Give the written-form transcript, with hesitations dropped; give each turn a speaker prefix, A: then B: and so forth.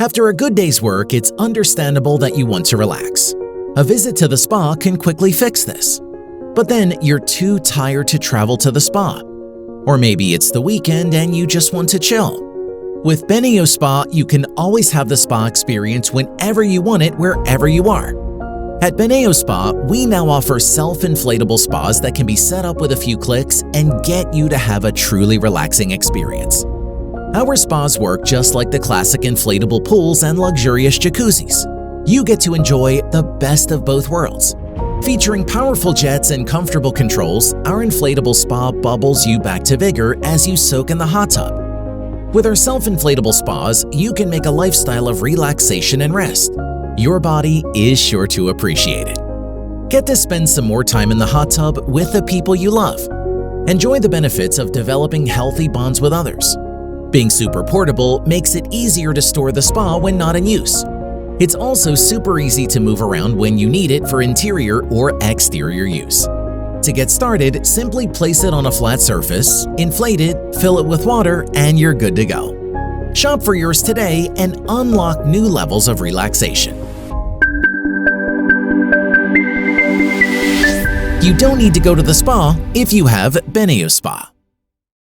A: After a good day's work, it's understandable that you want to relax. A visit to the spa can quickly fix this. But then you're too tired to travel to the spa. Or maybe it's the weekend and you just want to chill. With BeneoSpa, you can always have the spa experience whenever you want it, wherever you are. At BeneoSpa, we now offer self-inflatable spas that can be set up with a few clicks and get you to have a truly relaxing experience. Our spas work just like the classic inflatable pools and luxurious jacuzzis. You get to enjoy the best of both worlds. Featuring powerful jets and comfortable controls, our inflatable spa bubbles you back to vigor as you soak in the hot tub. With our self-inflatable spas, you can make a lifestyle of relaxation and rest. Your body is sure to appreciate it. Get to spend some more time in the hot tub with the people you love. Enjoy the benefits of developing healthy bonds with others. Being super portable makes it easier to store the spa when not in use. It's also super easy to move around when you need it for interior or exterior use. To get started, simply place it on a flat surface, inflate it, fill it with water, and you're good to go. Shop for yours today and unlock new levels of relaxation. You don't need to go to the spa if you have BeneoSpa.